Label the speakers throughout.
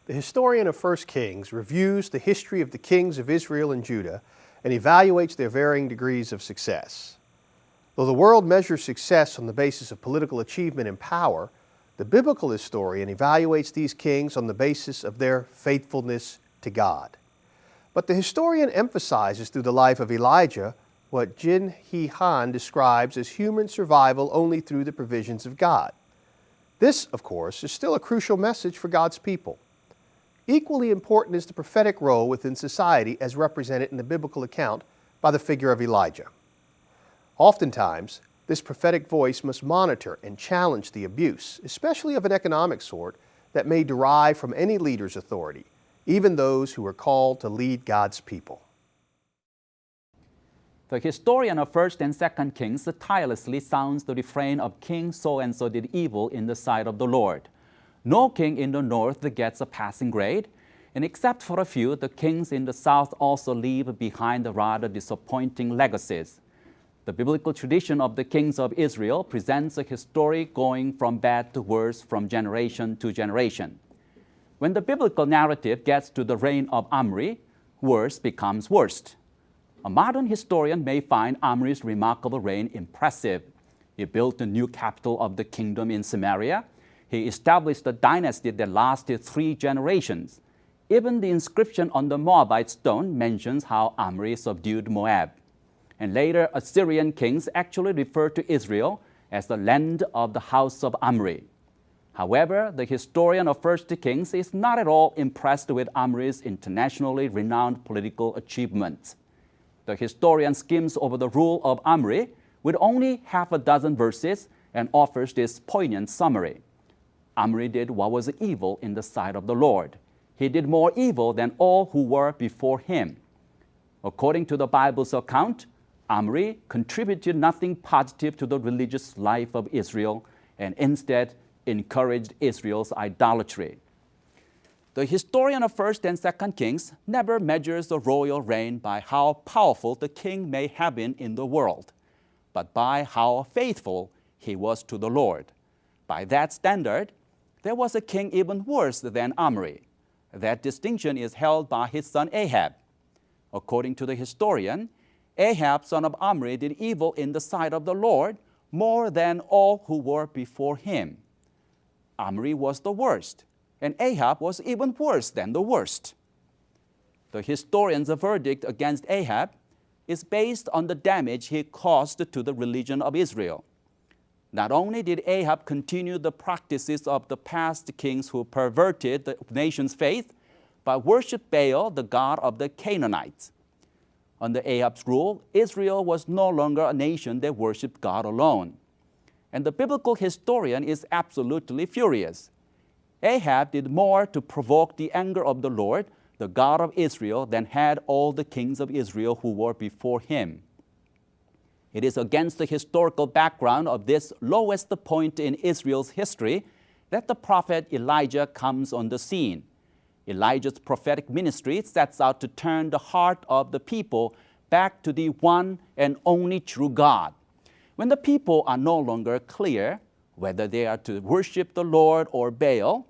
Speaker 1: The historian of 1 Kings reviews the history of the kings of Israel and Judah and evaluates their varying degrees of success. Though the world measures success on the basis of political achievement and power, the biblical historian evaluates these kings on the basis of their faithfulness to God. But the historian emphasizes through the life of Elijah what Jin He Han describes as human survival only through the provisions of God. This, of course, is still a crucial message for God's people. Equally important is the prophetic role within society as represented in the biblical account by the figure of Elijah. Oftentimes, this prophetic voice must monitor and challenge the abuse, especially of an economic sort, that may derive from any leader's authority, even those who are called to lead God's people.
Speaker 2: The historian of 1st and 2nd Kings tirelessly sounds the refrain of King so-and-so did evil in the sight of the Lord. No king in the north gets a passing grade, and except for a few, the kings in the south also leave behind rather disappointing legacies. The biblical tradition of the kings of Israel presents a history going from bad to worse from generation to generation. When the biblical narrative gets to the reign of Omri, worse becomes worst. A modern historian may find Omri's remarkable reign impressive. He built a new capital of the kingdom in Samaria. He established a dynasty that lasted 3 generations. Even the inscription on the Moabite stone mentions how Omri subdued Moab. And later, Assyrian kings actually refer to Israel as the land of the house of Omri. However, the historian of 1st Kings is not at all impressed with Omri's internationally renowned political achievements. The historian skims over the rule of Omri with only half a dozen verses and offers this poignant summary. Omri did what was evil in the sight of the Lord. He did more evil than all who were before him. According to the Bible's account, Omri contributed nothing positive to the religious life of Israel and instead encouraged Israel's idolatry. The historian of 1st and 2nd Kings never measures the royal reign by how powerful the king may have been in the world, but by how faithful he was to the Lord. By that standard, there was a king even worse than Omri. That distinction is held by his son Ahab. According to the historian, Ahab, son of Omri, did evil in the sight of the Lord more than all who were before him. Omri was the worst, and Ahab was even worse than the worst. The historian's verdict against Ahab is based on the damage he caused to the religion of Israel. Not only did Ahab continue the practices of the past kings who perverted the nation's faith, but worshiped Baal, the god of the Canaanites. Under Ahab's rule, Israel was no longer a nation that worshiped God alone. And the biblical historian is absolutely furious. Ahab did more to provoke the anger of the Lord, the God of Israel, than had all the kings of Israel who were before him. It is against the historical background of this lowest point in Israel's history that the prophet Elijah comes on the scene. Elijah's prophetic ministry sets out to turn the heart of the people back to the one and only true God. When the people are no longer clear whether they are to worship the Lord or Baal,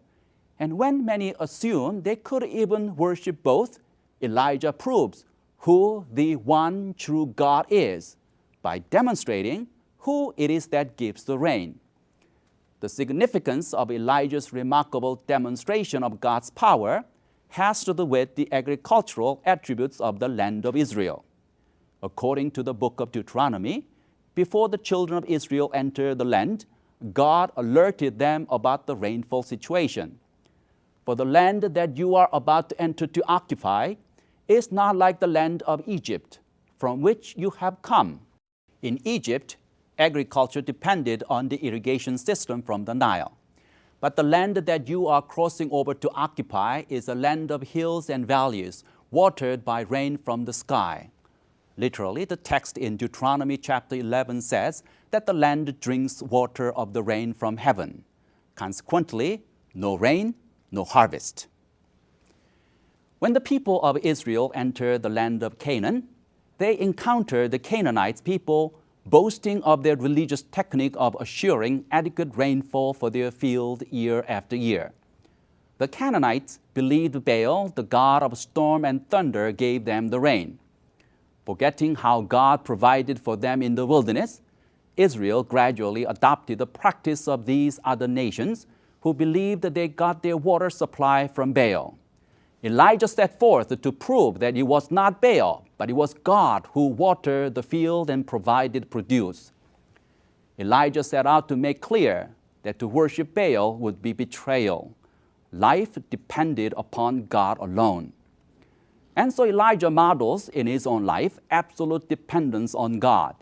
Speaker 2: and when many assume they could even worship both, Elijah proves who the one true God is by demonstrating who it is that gives the rain. The significance of Elijah's remarkable demonstration of God's power has to do with the agricultural attributes of the land of Israel. According to the book of Deuteronomy, before the children of Israel entered the land, God alerted them about the rainfall situation. For the land that you are about to enter to occupy is not like the land of Egypt, from which you have come. In Egypt, agriculture depended on the irrigation system from the Nile. But the land that you are crossing over to occupy is a land of hills and valleys, watered by rain from the sky. Literally, the text in Deuteronomy chapter 11 says that the land drinks water of the rain from heaven. Consequently, no rain, no harvest. When the people of Israel entered the land of Canaan, they encountered the Canaanite people boasting of their religious technique of assuring adequate rainfall for their field year after year. The Canaanites believed Baal, the god of storm and thunder, gave them the rain. Forgetting how God provided for them in the wilderness, Israel gradually adopted the practice of these other nations who believed that they got their water supply from Baal. Elijah set forth to prove that it was not Baal, but it was God who watered the field and provided produce. Elijah set out to make clear that to worship Baal would be betrayal. Life depended upon God alone. And so Elijah models in his own life absolute dependence on God.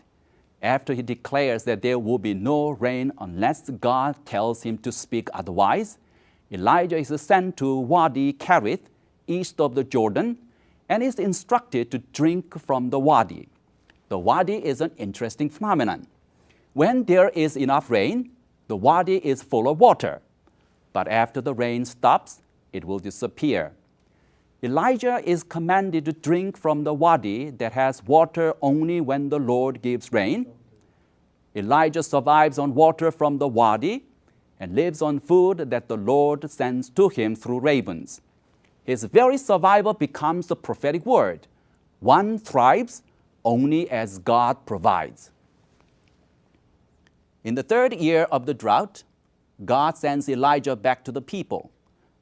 Speaker 2: After he declares that there will be no rain unless God tells him to speak otherwise, Elijah is sent to Wadi Kerith, east of the Jordan, and is instructed to drink from the wadi. The wadi is an interesting phenomenon. When there is enough rain, the wadi is full of water. But after the rain stops, it will disappear. Elijah is commanded to drink from the wadi that has water only when the Lord gives rain. Elijah survives on water from the wadi and lives on food that the Lord sends to him through ravens. His very survival becomes the prophetic word. One thrives only as God provides. In the third year of the drought, God sends Elijah back to the people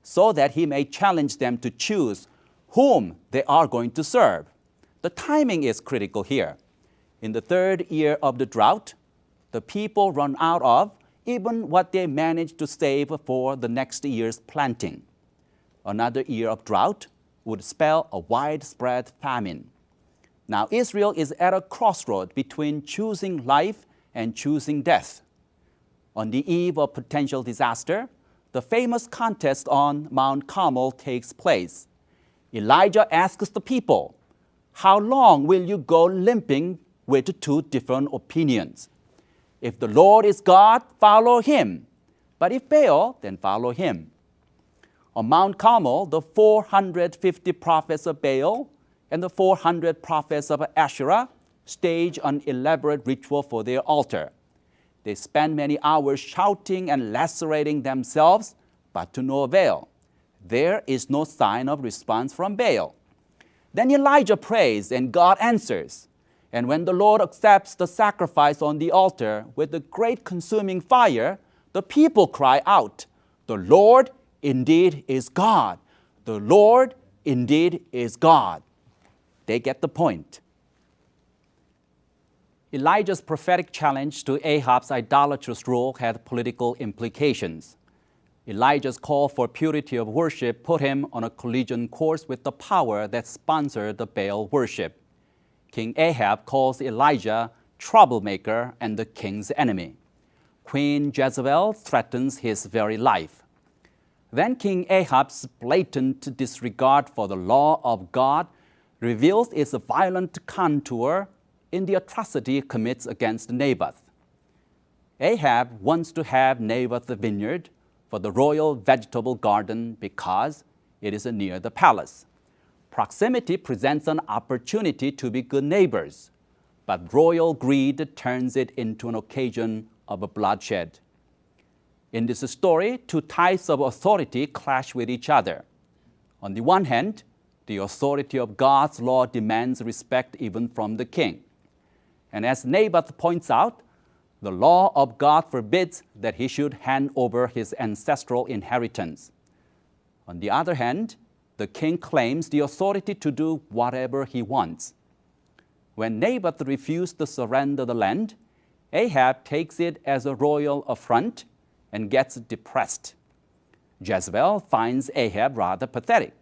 Speaker 2: so that he may challenge them to choose whom they are going to serve. The timing is critical here. In the third year of the drought, the people run out of even what they managed to save for the next year's planting. Another year of drought would spell a widespread famine. Now Israel is at a crossroad between choosing life and choosing death. On the eve of potential disaster, the famous contest on Mount Carmel takes place. Elijah asks the people, "How long will you go limping with two different opinions? If the Lord is God, follow him. But if Baal, then follow him." On Mount Carmel, the 450 prophets of Baal and the 400 prophets of Asherah stage an elaborate ritual for their altar. They spend many hours shouting and lacerating themselves, but to no avail. There is no sign of response from Baal. Then Elijah prays and God answers. And when the Lord accepts the sacrifice on the altar with the great consuming fire, the people cry out, "The Lord indeed is God. The Lord indeed is God." They get the point. Elijah's prophetic challenge to Ahab's idolatrous rule had political implications. Elijah's call for purity of worship put him on a collision course with the power that sponsored the Baal worship. King Ahab calls Elijah troublemaker and the king's enemy. Queen Jezebel threatens his very life. Then King Ahab's blatant disregard for the law of God reveals its violent contour in the atrocity he commits against Naboth. Ahab wants to have Naboth's vineyard for the royal vegetable garden because it is near the palace. Proximity presents an opportunity to be good neighbors, but royal greed turns it into an occasion of bloodshed. In this story, two types of authority clash with each other. On the one hand, the authority of God's law demands respect even from the king. And as Naboth points out, the law of God forbids that he should hand over his ancestral inheritance. On the other hand, the king claims the authority to do whatever he wants. When Naboth refused to surrender the land, Ahab takes it as a royal affront and gets depressed. Jezebel finds Ahab rather pathetic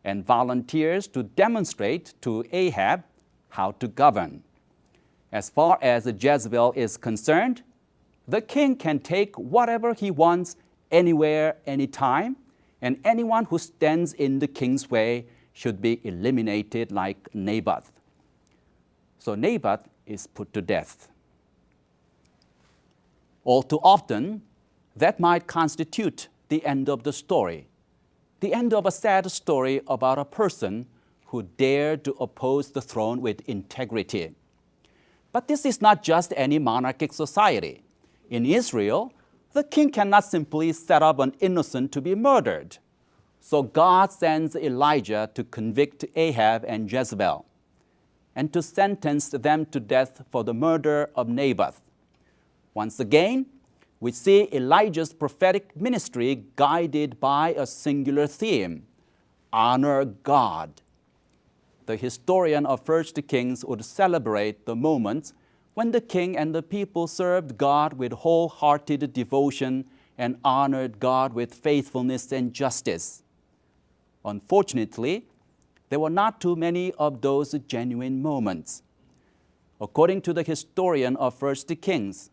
Speaker 2: and volunteers to demonstrate to Ahab how to govern. As far as Jezebel is concerned, the king can take whatever he wants anywhere, anytime, and anyone who stands in the king's way should be eliminated like Naboth. So Naboth is put to death. All too often, that might constitute the end of the story, the end of a sad story about a person who dared to oppose the throne with integrity. But this is not just any monarchic society. In Israel, the king cannot simply set up an innocent to be murdered. So God sends Elijah to convict Ahab and Jezebel and to sentence them to death for the murder of Naboth. Once again, we see Elijah's prophetic ministry guided by a singular theme: honor God. The historian of 1 Kings would celebrate the moment when the king and the people served God with wholehearted devotion and honored God with faithfulness and justice. Unfortunately, there were not too many of those genuine moments. According to the historian of 1 Kings,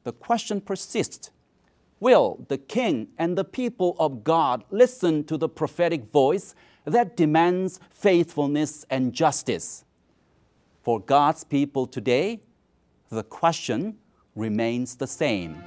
Speaker 2: the question persists: will the king and the people of God listen to the prophetic voice that demands faithfulness and justice? For God's people today, the question remains the same.